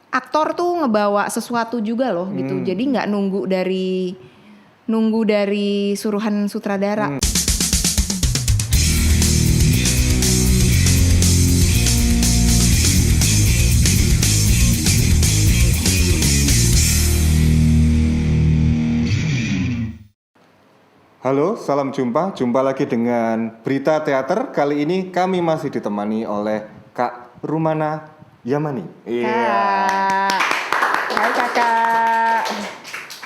aktor tuh ngebawa sesuatu juga loh gitu. Jadi nggak nunggu dari suruhan sutradara. Halo, salam jumpa. Jumpa lagi dengan Berita Teater. Kali ini kami masih ditemani oleh Kak Rumana Yamani. Kak. Hai kakak.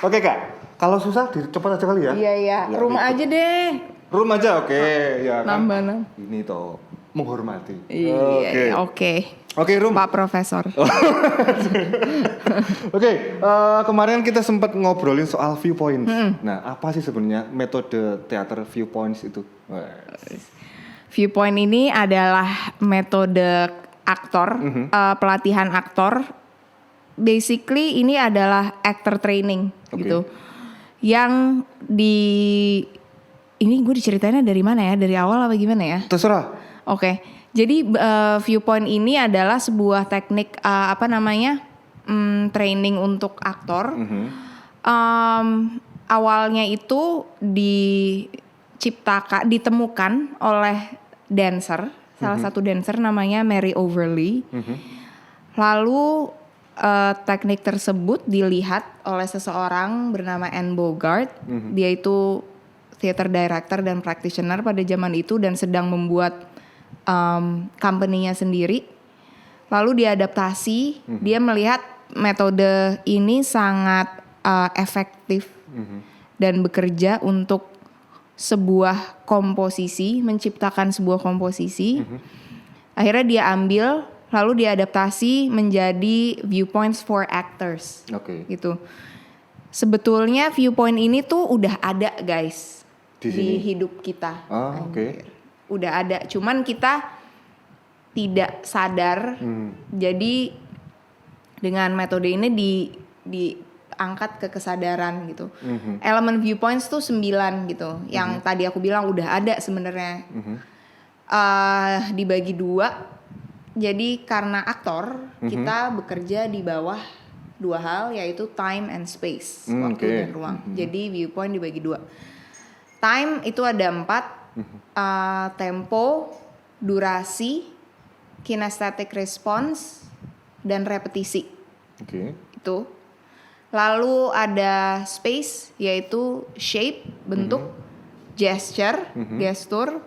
Oke Kak, kalau susah cepat aja kali ya. Iya. Ya, Rumah gitu. aja deh. Room aja, oke. Ya, kan? Nambah. Ini toh menghormati. Iya, oke. Oke, Rum. Pak Profesor. Oke, kemarin kita sempat ngobrolin soal viewpoints. Nah, apa sih sebenarnya metode teater viewpoints itu? Viewpoint ini adalah metode aktor, pelatihan aktor. Basically ini adalah actor training gitu. Yang ini gue diceritainnya dari mana ya? Dari awal apa gimana ya? Terserah. Oke. Jadi viewpoint ini adalah sebuah teknik training untuk aktor. Awalnya itu ditemukan oleh dancer, salah satu dancer namanya Mary Overly. Lalu teknik tersebut dilihat oleh seseorang bernama Anne Bogart. Dia itu theater director dan practitioner pada zaman itu dan sedang membuat company-nya sendiri. Lalu diadaptasi, dia melihat metode ini sangat efektif dan bekerja untuk sebuah komposisi, menciptakan sebuah komposisi. Akhirnya dia ambil, lalu diadaptasi menjadi viewpoints for actors. Gitu. Sebetulnya viewpoint ini tuh udah ada guys di hidup kita. Udah ada, cuman kita tidak sadar. Jadi dengan metode ini diangkat ke kesadaran gitu. Elemen viewpoints tuh 9 gitu. Yang tadi aku bilang udah ada sebenarnya. Dibagi 2. Jadi karena aktor kita bekerja di bawah 2 hal, yaitu time and space, waktu dan ruang. Jadi viewpoint dibagi 2. Time itu ada 4. Tempo, durasi, kinesthetic response, dan repetisi. Itu. Lalu ada space, yaitu shape, bentuk, gesture, gestur,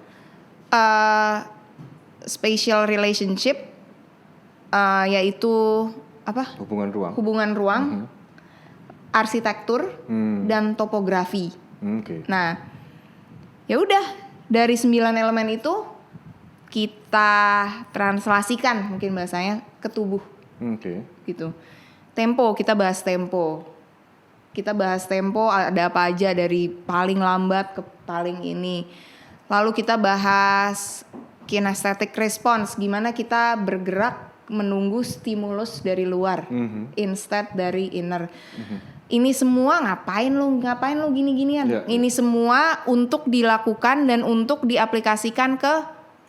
spatial relationship, yaitu apa? Hubungan ruang, arsitektur, dan topografi. Nah, ya udah. Dari 9 elemen itu kita translasikan mungkin bahasanya ke tubuh. Gitu. Tempo, kita bahas tempo. Ada apa aja dari paling lambat ke paling ini. Lalu kita bahas kinesthetic response, gimana kita bergerak menunggu stimulus dari luar instead dari inner. Ini semua ngapain lu gini-ginian. Ini semua untuk dilakukan dan untuk diaplikasikan ke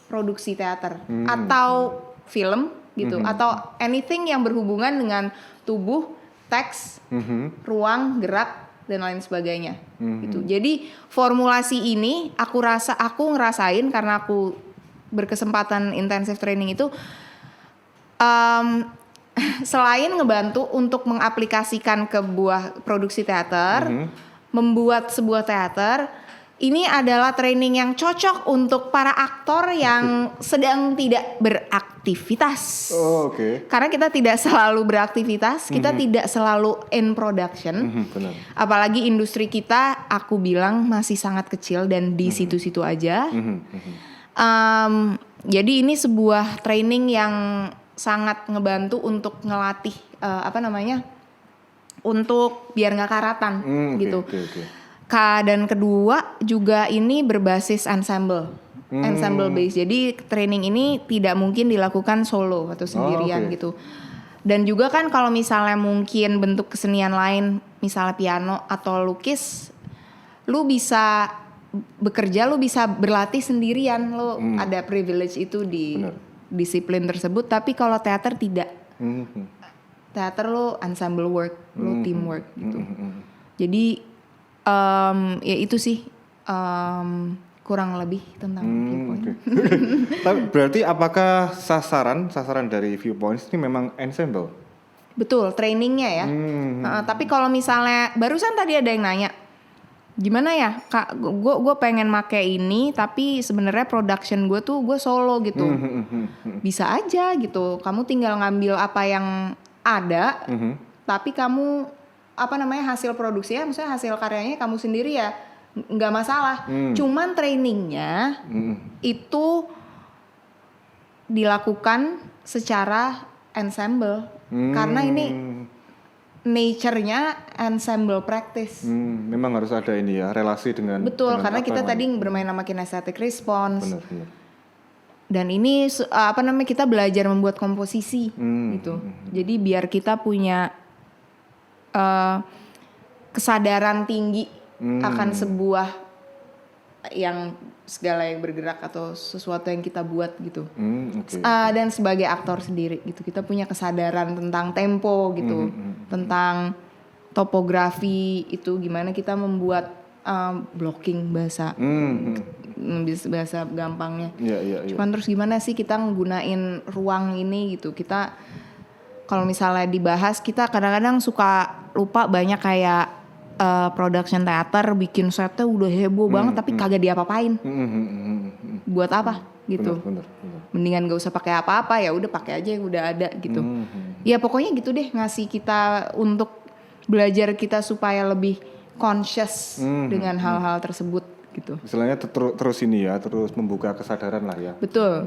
produksi teater atau film gitu, atau anything yang berhubungan dengan tubuh, teks, ruang, gerak dan lain sebagainya. Gitu. Jadi formulasi ini aku ngerasain karena aku berkesempatan intensive training itu selain ngebantu untuk mengaplikasikan ke buah produksi teater, membuat sebuah teater, ini adalah training yang cocok untuk para aktor yang sedang tidak beraktivitas. Karena kita tidak selalu beraktivitas, kita tidak selalu in production. Apalagi industri kita, aku bilang masih sangat kecil dan di situ-situ aja. Jadi ini sebuah training yang sangat ngebantu untuk ngelatih untuk biar nggak karatan gitu. Dan kedua juga ini berbasis ensemble base. Jadi training ini tidak mungkin dilakukan solo atau sendirian gitu. Dan juga kan kalau misalnya mungkin bentuk kesenian lain, misalnya piano atau lukis, lu bisa bekerja, lu bisa berlatih sendirian, lu ada privilege itu di disiplin tersebut. Tapi kalau teater tidak. teater lo ensemble work, lo teamwork gitu. Jadi ya itu sih kurang lebih tentang Viewpoint. Tapi berarti apakah sasaran dari Viewpoints ini memang ensemble? Betul, trainingnya ya. Tapi kalau misalnya barusan tadi ada yang nanya, gimana ya Kak, gue pengen make ini tapi sebenarnya production gue tuh gue solo gitu. Bisa aja gitu, kamu tinggal ngambil apa yang ada, tapi kamu hasil produksinya, maksudnya hasil karyanya kamu sendiri ya nggak masalah. Cuman trainingnya itu dilakukan secara ensemble karena ini nature-nya ensemble practice. Memang harus ada ini ya, relasi dengan. Betul, dengan karena kita tadi bermain sama kinesthetic response. Benar. Dan ini kita belajar membuat komposisi gitu. Jadi biar kita punya kesadaran tinggi akan sebuah yang segala yang bergerak atau sesuatu yang kita buat gitu. Dan sebagai aktor sendiri gitu, kita punya kesadaran tentang tempo gitu, tentang topografi itu gimana kita membuat blocking bahasa gampangnya. Cuman terus gimana sih kita nggunain ruang ini gitu. Kita kalau misalnya dibahas, kita kadang-kadang suka lupa banyak kayak production teater bikin setnya udah heboh banget tapi kagak diapa-apain. Buat apa gitu? Bener. Mendingan gak usah pakai apa-apa, ya udah pakai aja yang udah ada gitu. Ya pokoknya gitu deh, ngasih kita untuk belajar kita supaya lebih conscious dengan hal-hal tersebut gitu. Istilahnya terus ini ya, terus membuka kesadaran lah ya. Betul.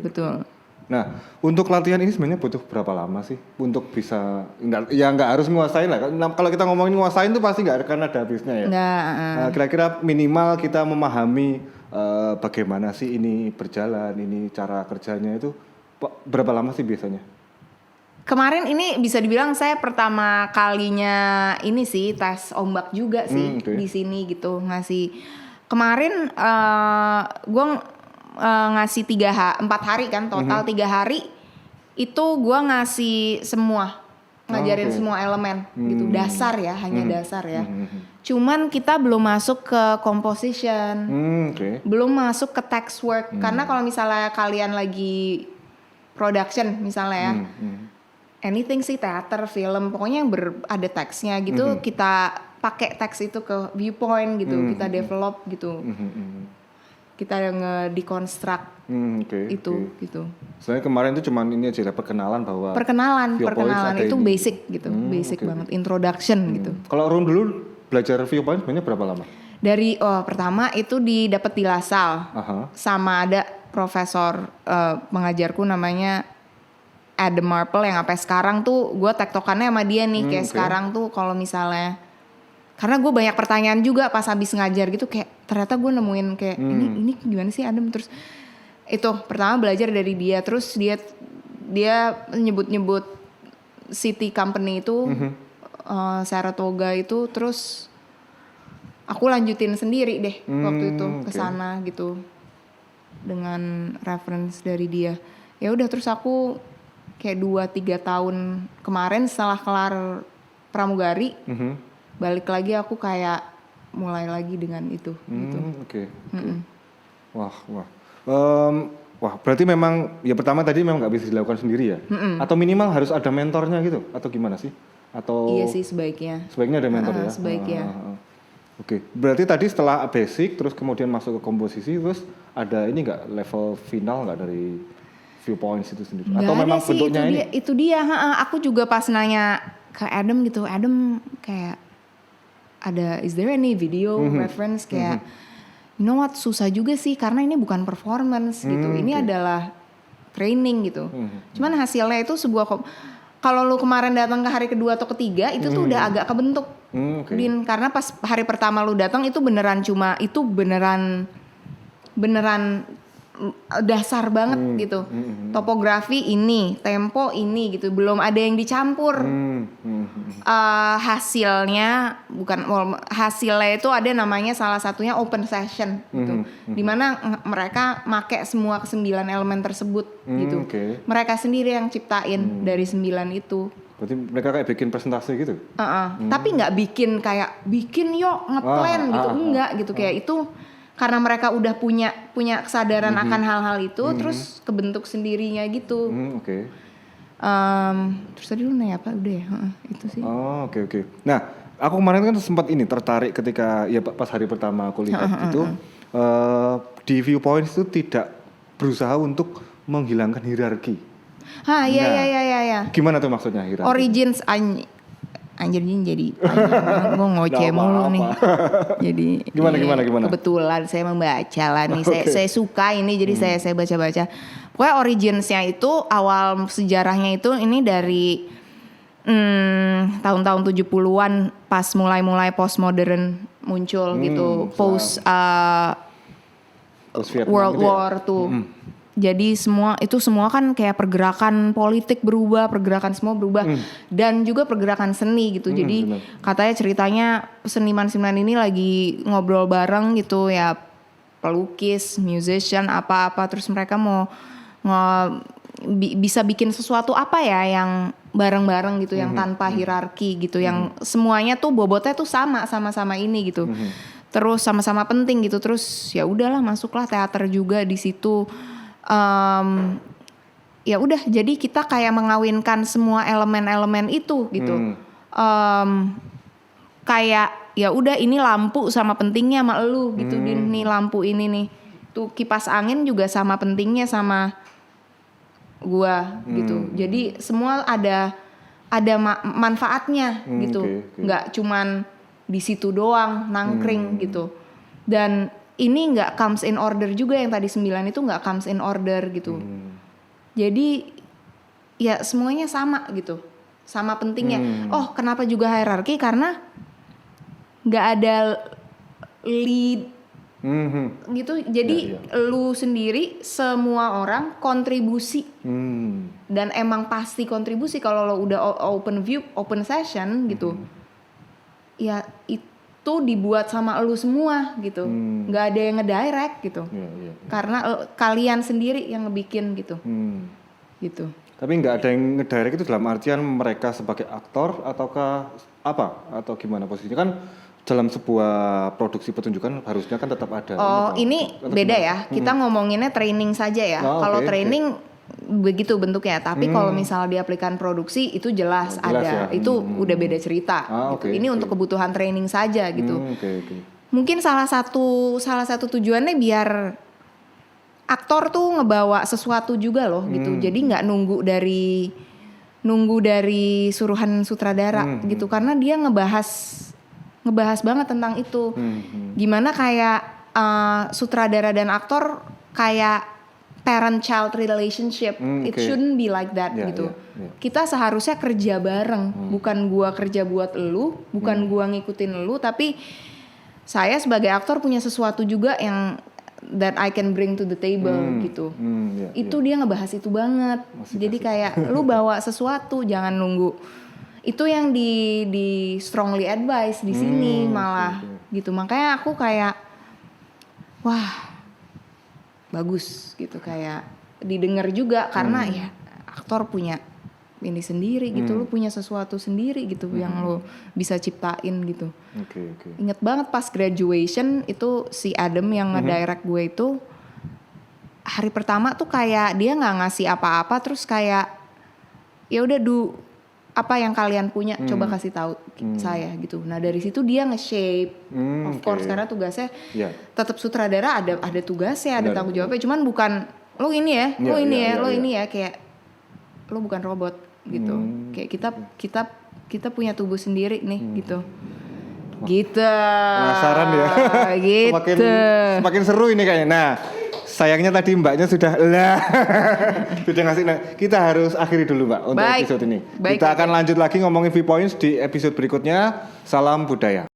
Betul. Nah, untuk latihan ini sebenarnya butuh berapa lama sih untuk bisa nggak harus nguasain lah. Kalau kita ngomongin nguasain tuh pasti nggak akan ada habisnya ya. Nah, kira-kira minimal kita memahami bagaimana sih ini berjalan, ini cara kerjanya itu berapa lama sih biasanya? Kemarin ini bisa dibilang saya pertama kalinya ini sih tes ombak juga sih di sini gitu, ngasih. Kemarin gue ngasih 4 hari kan total 3 hari itu gue ngasih semua, ngajarin semua elemen gitu, dasar ya, hanya dasar ya. Cuman kita belum masuk ke composition, belum masuk ke text work, karena kalau misalnya kalian lagi production misalnya ya, anything sih, teater, film, pokoknya yang ada teksnya gitu, kita pakai teks itu ke Viewpoint gitu, kita develop gitu. Kita nge-deconstruct gitu. Soalnya kemarin itu cuman ini aja perkenalan bahwa perkenalan itu ini. Basic gitu, basic banget, introduction gitu. Kalau Rum dulu belajar Viewpoint sebenarnya berapa lama? Dari pertama itu didapat di LaSalle, sama ada profesor pengajarku namanya Adam Marple yang sampai sekarang tuh gue tektokannya sama dia nih, kayak sekarang tuh kalau misalnya, karena gue banyak pertanyaan juga pas habis ngajar gitu, kayak ternyata gue nemuin kayak ini gimana sih Adam, terus itu pertama belajar dari dia, terus dia nyebut city company itu Saratoga itu, terus aku lanjutin sendiri deh waktu itu kesana gitu dengan reference dari dia. Ya udah, terus aku kayak 2-3 tahun kemarin setelah kelar pramugari balik lagi aku kayak mulai lagi dengan itu gitu. Wah, berarti memang ya pertama tadi memang nggak bisa dilakukan sendiri ya? Atau minimal harus ada mentornya gitu? Atau gimana sih? Atau iya sih sebaiknya ada mentor ya? Sebaiknya. Berarti tadi setelah basic terus kemudian masuk ke komposisi, terus ada ini nggak level final nggak dari Viewpoints itu sendiri? Gak atau memang sih, bentuknya itu dia. Aku juga pas nanya ke Adam gitu, Adam kayak ada, is there any video reference kayak, you know what, susah juga sih karena ini bukan performance gitu, ini adalah training gitu. Cuman hasilnya itu sebuah kalau lu kemarin datang ke hari kedua atau ketiga itu tuh udah agak kebentuk. Din, karena pas hari pertama lu datang itu beneran dasar banget gitu. Topografi ini, tempo ini gitu, belum ada yang dicampur. Hasilnya itu ada namanya, salah satunya open session gitu. Dimana mereka make semua ke 9 elemen tersebut gitu. Mereka sendiri yang ciptain dari 9 itu Berarti mereka kayak bikin presentasi gitu? Tapi nggak bikin yuk ngeplan gitu, enggak gitu. Kayak itu karena mereka udah punya kesadaran akan hal-hal itu, terus kebentuk sendirinya gitu. Oke. Terus tadi lu nanya apa? Udah ya, itu sih. Oh, oke. Nah, aku kemarin kan sempat tertarik ketika ya pas hari pertama aku lihat itu di Viewpoints itu tidak berusaha untuk menghilangkan hierarki. Iya. Gimana tuh maksudnya hierarki? Origins anjir ini jadi gue ngoceh mulu nih. Jadi gimana? Kebetulan saya membaca lah nih. Saya suka ini jadi saya baca-baca. Pokoknya originsnya itu awal sejarahnya itu ini dari tahun-tahun 70-an pas mulai postmodern muncul gitu. Post World War tuh. Jadi semua kan kayak pergerakan politik berubah, pergerakan semua berubah dan juga pergerakan seni gitu. Jadi katanya ceritanya seniman-seniman ini lagi ngobrol bareng gitu ya, pelukis, musician, apa-apa, terus mereka mau bisa bikin sesuatu apa ya yang bareng-bareng gitu, yang tanpa hierarki gitu, yang semuanya tuh bobotnya tuh sama-sama ini gitu. Terus sama-sama penting gitu. Terus ya udahlah masuklah teater juga di situ. Ya udah jadi kita kayak mengawinkan semua elemen-elemen itu gitu. Kayak ya udah ini lampu sama pentingnya sama elu gitu. Nih lampu ini nih. Tuh kipas angin juga sama pentingnya sama gua gitu. Jadi semua ada manfaatnya gitu. Nggak cuman di situ doang nangkring gitu. Dan ini nggak comes in order juga, yang tadi 9 itu nggak comes in order gitu. Jadi ya semuanya sama gitu, sama pentingnya. Oh kenapa juga hierarki? Karena nggak ada lead gitu. Jadi lu sendiri, semua orang kontribusi. Dan emang pasti kontribusi kalau lo udah open view, open session gitu. Ya itu dibuat sama lu semua gitu, nggak ada yang ngedirect gitu, karena kalian sendiri yang ngebikin gitu, gitu. Tapi nggak ada yang ngedirect itu dalam artian mereka sebagai aktor ataukah apa atau gimana posisinya? Kan dalam sebuah produksi pertunjukan harusnya kan tetap ada. Ini beda ya, kita ngomonginnya training saja ya. Kalau training begitu bentuknya, tapi kalau misalnya diaplikasikan produksi itu jelas ada, ya. Itu udah beda cerita. Gitu. Ini untuk kebutuhan training saja gitu. Mungkin salah satu tujuannya biar aktor tuh ngebawa sesuatu juga loh gitu. Jadi nggak nunggu dari suruhan sutradara gitu, karena dia ngebahas banget tentang itu. Gimana kayak sutradara dan aktor kayak parent-child relationship, it shouldn't be like that gitu. Kita seharusnya kerja bareng, bukan gua kerja buat elu, bukan gua ngikutin elu, tapi saya sebagai aktor punya sesuatu juga yang that I can bring to the table gitu. Itu dia ngebahas itu banget. Jadi kayak lu bawa sesuatu, jangan nunggu. Itu yang di strongly advise di sini malah gitu. Makanya aku kayak wah bagus gitu, kayak didengar juga karena ya aktor punya ini sendiri gitu, lu punya sesuatu sendiri gitu yang lu bisa ciptain gitu. Ingat banget pas graduation itu si Adam yang ngedirect gue itu, hari pertama tuh kayak dia nggak ngasih apa-apa, terus kayak ya udah apa yang kalian punya coba kasih tahu saya gitu. Nah dari situ dia nge-shape, of course karena tugasnya tetap sutradara ada tugasnya, ada tanggung jawabnya. Cuman bukan lo ini ya, lo ini ya, kayak lo bukan robot gitu. Kayak kita punya tubuh sendiri nih gitu. Gitu. Penasaran ya. Gitu. Semakin seru ini kayaknya. Nah. Sayangnya tadi mbaknya sudah ngasih. Kita harus akhiri dulu mbak untuk episode ini. Kita akan lanjut lagi ngomongin Viewpoints di episode berikutnya. Salam budaya.